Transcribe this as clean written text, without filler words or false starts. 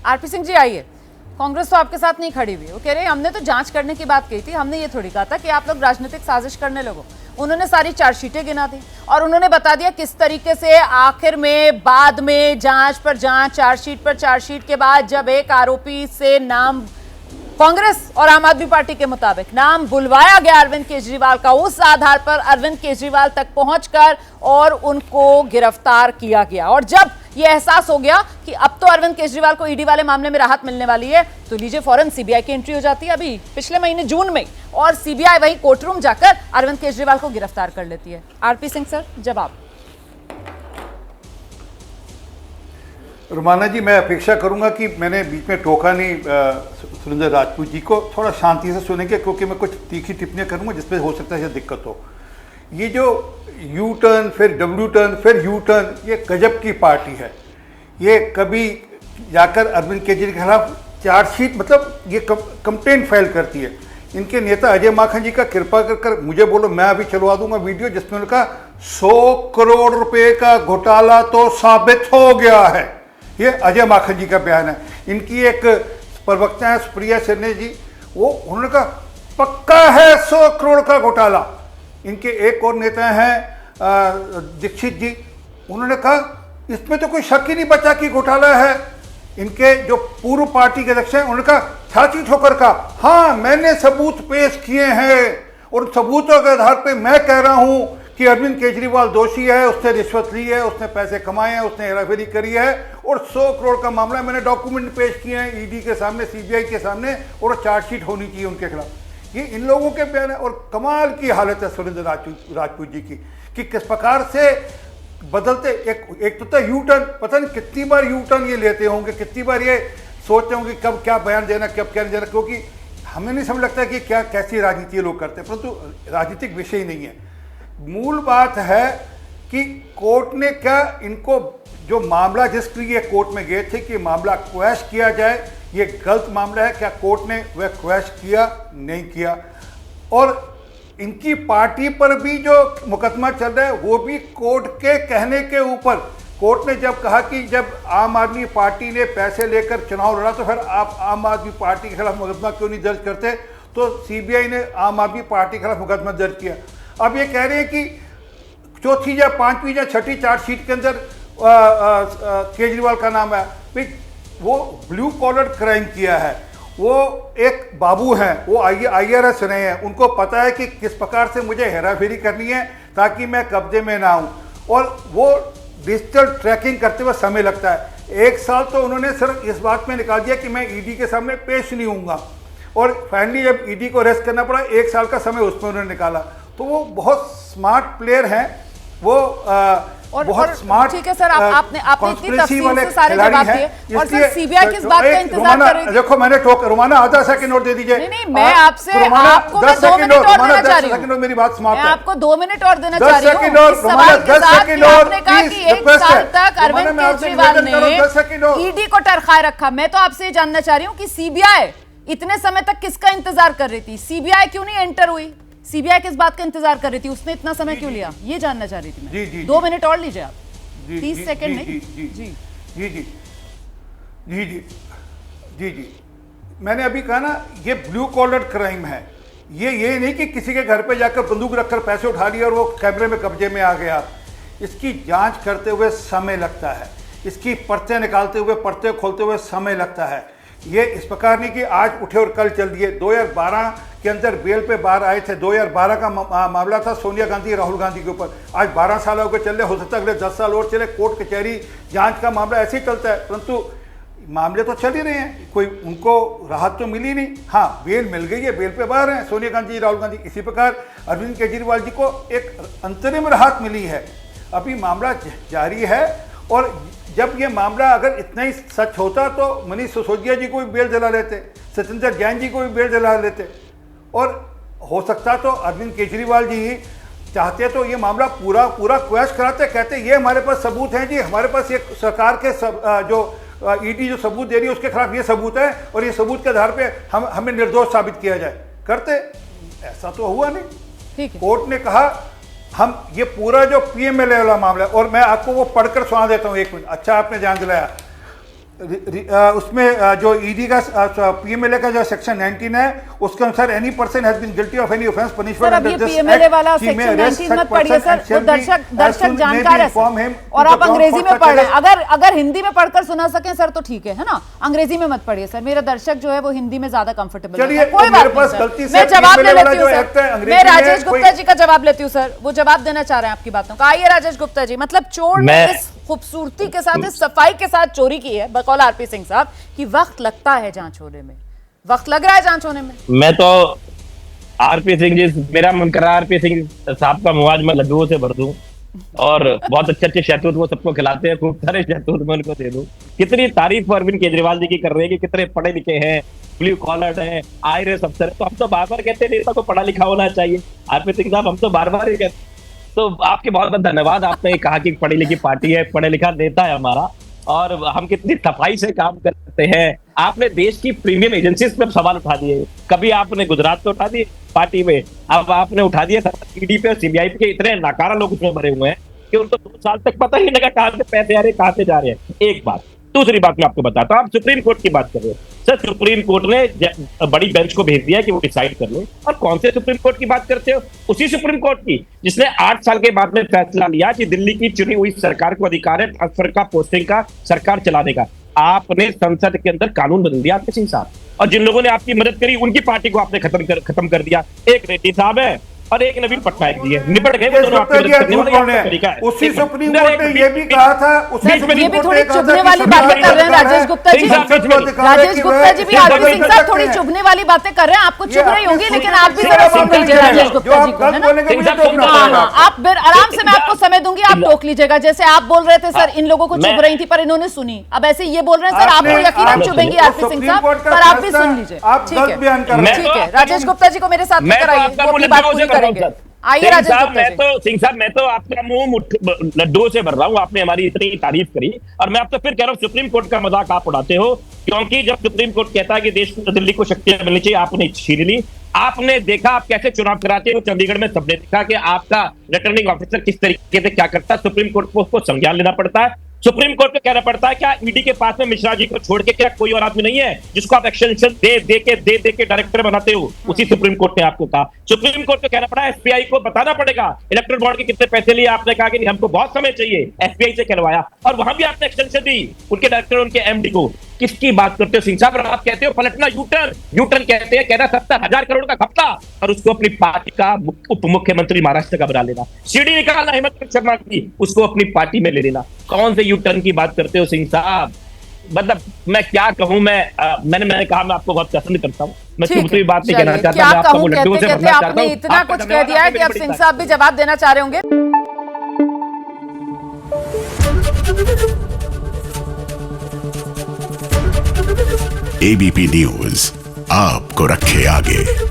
RP Singh ji आइए, कांग्रेस तो आपके साथ नहीं खड़ी हुई। वो कह रहे हैं हमने तो जांच करने की बात कही थी, हमने ये थोड़ी कहा था कि आप लोग राजनीतिक साजिश करने लगो। उन्होंने सारी चार्जशीटें गिना दी और उन्होंने बता दिया किस तरीके से आखिर में बाद में जांच पर जांच, चार्जशीट पर चार्जशीट के बाद जब एक आरोपी से नाम कांग्रेस और आम आदमी पार्टी के मुताबिक नाम बुलवाया गया अरविंद केजरीवाल का, उस आधार पर अरविंद केजरीवाल तक पहुंचकर और उनको गिरफ्तार किया गया। और जब यह एहसास हो गया कि अब तो अरविंद केजरीवाल को ईडी वाले मामले में राहत मिलने वाली है, तो लीजिए फौरन सीबीआई की एंट्री हो जाती है अभी पिछले महीने जून में, और सीबीआई वही कोर्टरूम जाकर अरविंद केजरीवाल को गिरफ्तार कर लेती है। आरपी सिंह सर, जवाब। रुमाना जी, मैं अपेक्षा करूंगा कि मैंने बीच में टोका नहीं सुरेंद्र राजपूत जी को, थोड़ा शांति से सुनेंगे, क्योंकि मैं कुछ तीखी टिप्पणियां करूंगा जिसपे हो सकता है दिक्कत हो। ये जो यू टर्न फिर डब्ल्यू टर्न फिर यू टर्न, ये गजब की पार्टी है। ये कभी जाकर अरविंद केजरीवाल के खिलाफ चार्जशीट, मतलब ये कंप्लेंट फाइल करती है। इनके नेता अजय माखन जी का कृपा कर मुझे बोलो, मैं अभी चलवा दूंगा वीडियो जिसमें उनका 100 करोड़ रुपए का घोटाला तो साबित हो गया है। ये अजय माखन जी का बयान है। इनकी एक प्रवक्ता है सुप्रिया सेने जी, वो उन्होंने कहा पक्का है 100 करोड़ का घोटाला। इनके एक और नेता हैं दीक्षित जी, उन्होंने कहा इसमें तो कोई शक ही नहीं बचा कि घोटाला है। इनके जो पूर्व पार्टी के अध्यक्ष हैं, उन्होंने कहा छाती ठोकर का, हाँ मैंने सबूत पेश किए हैं और सबूतों के आधार पर मैं कह रहा हूं कि अरविंद केजरीवाल दोषी है, उसने रिश्वत ली है, उसने पैसे कमाए हैं, उसने हेराफेरी करी है, और 100 करोड़ का मामला मैंने डॉक्यूमेंट पेश किए हैं ईडी के सामने, सीबीआई के सामने, और चार्जशीट होनी चाहिए उनके खिलाफ। ये इन लोगों के बयान है। और कमाल की हालत है सुरेंद्र राजपूत जी की कि किस प्रकार से बदलते, एक तो यू टर्न, पता नहीं कितनी बार यू टर्न ये लेते होंगे, कितनी बार ये सोचते होंगे कब क्या बयान देना, कब क्या नहीं देना, क्योंकि हमें नहीं समझ लगता कि क्या कैसी राजनीति लोग करते हैं, परंतु राजनीतिक विषय ही नहीं है। मूल बात है कि कोर्ट ने क्या इनको जो मामला जिसके लिए कोर्ट में गए थे कि मामला क्वैश किया जाए, ये गलत मामला है, क्या कोर्ट ने वह क्वैश किया? नहीं किया। और इनकी पार्टी पर भी जो मुकदमा चल रहा है वो भी कोर्ट के कहने के ऊपर। कोर्ट ने जब कहा कि जब आम आदमी पार्टी ने पैसे लेकर चुनाव लड़ा तो फिर आप आम आदमी पार्टी के खिलाफ मुकदमा क्यों नहीं दर्ज करते, तो सीबीआई ने आम आदमी पार्टी के खिलाफ मुकदमा दर्ज किया। अब ये कह रहे हैं कि चौथी या पांचवी या छठी चार्जशीट के अंदर केजरीवाल का नाम है। भाई वो ब्लू कॉलर क्राइम किया है, वो एक बाबू हैं, वो IRS रहे हैं, उनको पता है कि किस प्रकार से मुझे हेराफेरी करनी है ताकि मैं कब्जे में ना आऊँ, और वो डिजिटल ट्रैकिंग करते हुए समय लगता है। 1 साल तो उन्होंने सिर्फ इस बात में निकाल दिया कि मैं ईडी के सामने पेश नहीं होऊंगा, और फाइनली जब ईडी को अरेस्ट करना पड़ा 1 साल का समय उसमें उन्होंने निकाला। तो वो बहुत स्मार्ट प्लेयर हैं, वो बहुत स्मार्ट। ठीक है सर, आपने इतनी तफसील से सारे जवाब दिए, और सर सीबीआई किस बात का इंतजार कर रही थी? देखो मैंने रुमाना आधा सेकंड और दे दीजिए। नहीं, मैं आपसे आपको 2 मिनट और देना चाह रही हूँ। मेरी बात समाप्त है। मैं आपको 2 मिनट और देना चाह रही हूँ। 10 सेकंड और आपने कहा कि 1 साल तक अरविंद केजरीवाल ने ईडी को टरखाए रखा। मैं तो आपसे ये जानना चाह रही हूँ कि सीबीआई इतने समय तक किसका इंतजार कर रही थी? सीबीआई क्यों नहीं एंटर हुई? सीबीआई किस बात का इंतजार कर रही थी? उसने इतना समय क्यों लिया? ये जानना चाह रही थी मैं। जी 2 मिनट और लीजिए आप, 30 सेकंड नहीं। जी जी जी जी जी जी मैंने अभी कहा ना, ये ब्लू कॉलर क्राइम है। ये नहीं कि किसी के घर पे जाकर बंदूक रखकर पैसे उठा लिए और वो कैमरे में कब्जे में आ गया। इसकी जांच करते हुए समय लगता है, इसकी पर्चे निकालते हुए, पर्चे खोलते हुए समय लगता है। ये इस प्रकार नहीं कि आज उठे और कल चल दिए। 2012 के अंदर बेल पे बाहर आए थे। 2012 का मामला था सोनिया गांधी राहुल गांधी के ऊपर। आज 12 साल हो गए चल रहे, हो सकता है अगले 10 साल और चले। कोर्ट कचहरी जांच का मामला ऐसे ही चलता है, परंतु मामले तो चल ही रहे हैं, कोई उनको राहत तो मिली नहीं। हाँ, बेल मिल गई है, बेल पे बाहर हैं सोनिया गांधी राहुल गांधी। इसी प्रकार अरविंद केजरीवाल जी को एक अंतरिम राहत मिली है। अभी मामला जारी है, और जब ये मामला अगर इतना ही सच होता तो मनीष सिसोदिया जी को भी बेल दिला लेते, सत्येंद्र जैन जी को भी बेल दिला लेते, और हो सकता तो अरविंद केजरीवाल जी ही चाहते तो ये मामला पूरा क्वैश कराते, कहते ये हमारे पास सबूत हैं जी, हमारे पास ये सरकार के जो ईडी जो सबूत दे रही है उसके खिलाफ ये सबूत है, और ये सबूत के आधार पे हमें निर्दोष साबित किया जाए। करते, ऐसा तो हुआ नहीं। कोर्ट ने कहा हम ये पूरा जो PMLA वाला मामला है, और मैं आपको वो पढ़कर सुना देता हूँ 1 मिनट। अच्छा आपने जान दिलाया। उसमें जो ईडी का पीएमएलए का जो सेक्शन 19 है उसके अनुसार any person has been guilty of any offence punishable sir, अब ये पीएमएलए वाला सेक्शन 19 मत पढ़िए सर, वो दर्शक जानकार है सर, और आप अंग्रेजी में पढ़ रहे हैं। अगर हिंदी में पढ़कर सुना सकें सर तो ठीक है ना, अंग्रेजी में मत पढ़िए सर। मेरा दर्शक जो है वो हिंदी में ज्यादा कंफर्टेबल है। कोई बात नहीं सर, मैं जवाब ले लेती हूँ सर, मैं राजेश गुप्ता जी का जवाब लेती हूँ सर, वो जवाब देना चाह रहे हैं आपकी बातों का। आइए राजेश गुप्ता जी, मतलब चोर ने इस खूबसूरती के साथ, इस सफाई के साथ चोरी की है बकौल आरपी सिंह साहब कि वक्त लगता है जांच होने में, वक्त लग रहा है जांच होने में। मैं तो आरपी सिंह जी, मेरा मन कर रहा है आरपी सिंह साहब का मुआज मैं लड्डुओं से भर दूं और बहुत अच्छे शहतूत वो सबको खिलाते हैं, खूब सारे शहतूत मैं उनको दे दूं। कितनी तारीफ अरविंद केजरीवाल जी की कर रहे हैं कि कितने पढ़े लिखे हैं, ब्लू कॉलर है, IRS अफसर है। तो हम तो बार बार कहते हैं नेता को पढ़ा लिखा होना चाहिए। आरपी सिंह साहब हम तो बार बार ही कहते, तो आपके बहुत बहुत धन्यवाद। आपने कहा कि पढ़ी लिखी पार्टी है, पढ़ा लिखा नेता है हमारा, और हम कितनी सफाई से काम करते हैं। आपने देश की प्रीमियम एजेंसीज पे सवाल उठा दिए, कभी आपने गुजरात पे उठा दिए पार्टी में, अब आपने उठा दिया ईडी पे और सीबीआई पे। इतने नाकारा लोग उसमें भरे हुए हैं कि उनको 2 साल तक पता ही नहीं लगा कहां से पैसे आ रहे, कहां से जा रहे हैं। एक बात। दूसरी बात मैं आपको बताता हूं, आप सुप्रीम कोर्ट की बात कर रहे हो सर, सुप्रीम कोर्ट ने बड़ी बेंच को भेज दिया कि वो डिसाइड कर ले। और कौन से सुप्रीम कोर्ट की बात करते हो? उसी सुप्रीम कोर्ट की जिसने 8 साल के बाद में फैसला लिया कि दिल्ली की चुनी हुई सरकार को अधिकार है ट्रांसफर का, पोस्टिंग का, सरकार चलाने का। आपने संसद के अंदर कानून बदल दिया आरपी सिंह साहब, और जिन लोगों ने आपकी मदद करी उनकी पार्टी को आपने खत्म कर दिया। एक रेड्डी साहब है और एक नवीन पटनायक जी है, निपट गए वो दोनों। आपकी मदद करने वाले तरीका है। उसी सुप्रीम कोर्ट ने ये भी कहा था, ये भी थोड़ी चुभने वाली बातें कर रहे हैं राजेश गुप्ता जी। राजेश गुप्ता जी भी आरपी सिंह साहब थोड़ी चुभने वाली बातें कर रहे हैं, आपको चुभ रही होंगी, लेकिन आप भी जरा सुन लीजिए राजेश गुप्ता जी को, है ना। आप आराम से, मैं आपको समय दूंगी, आप टोक लीजिएगा। जैसे आप बोल रहे थे सर इन लोगों को चुभ रही थी पर इन्होंने सुनी, अब ऐसे ये बोल रहे हैं सर आपको यकीनन चुभेंगी आरपी सिंह साहब, पर आप भी सुन लीजिए। ठीक है, राजेश गुप्ता जी को मेरे साथ में कराइए, वो अपनी बात पूरी करेंगे। आइए राजेश गुप्ता जी। सिंह साहब, मैं तो आपका मुंह लड्डुओं से भर रहा हूँ। आपने हमारी इतनी तारीफ करी और मैं आपसे फिर कह रहा हूँ, सुप्रीम कोर्ट का मजाक आप उड़ाते हो, क्योंकि जब सुप्रीम कोर्ट कहता है कि देश को, दिल्ली को शक्तियां मिलनी चाहिए, आपने छीन ली। आपने देखा आप कैसे चुनाव कराते हो चंडीगढ़ में, सबने देखा कि आपका रिटर्निंग ऑफिसर किस तरीके से क्या करता है। सुप्रीम कोर्ट को उसको संज्ञान लेना पड़ता है। सुप्रीम कोर्ट को कहना पड़ता है क्या ईडी के पास में मिश्रा जी को छोड़ के क्या कोई और आदमी नहीं है जिसको आप एक्सटेंशन दे के डायरेक्टर बनाते हो? उसी सुप्रीम कोर्ट ने आपको कहा। सुप्रीम कोर्ट को कहना पड़ा एसबीआई को बताना पड़ेगा इलेक्ट्रल बॉन्ड के कितने पैसे लिए। आपने कहा कि हमको बहुत समय चाहिए, एसबीआई से करवाया और वहां भी आपने एक्सटेंशन दी उनके डायरेक्टर, उनके एमडी को। किसकी बात करते हो सिंह साहब? आप कहते हो पलटना, यूटर्न कहते हैं, कहना 70,000 करोड़ का घपला और उसको अपनी पार्टी का उप मुख्यमंत्री महाराष्ट्र का बना लेना। सीडी निकालना हेमंत शर्मा की, उसको अपनी पार्टी में ले लेना। कौन से यूटर्न की बात करते हो सिंह साहब? मतलब मैं क्या कहूं, मैंने कहा मैं आपको बहुत पसंद करता हूं, मैं दूसरी बात नहीं कहना चाहता, मैं आपको लड्डुओं से भरना चाहता हूं। इतना कुछ कह दिया है कि अब सिंह साहब भी जवाब देना चाह रहे होंगे। एबीपी न्यूज आपको रखे आगे।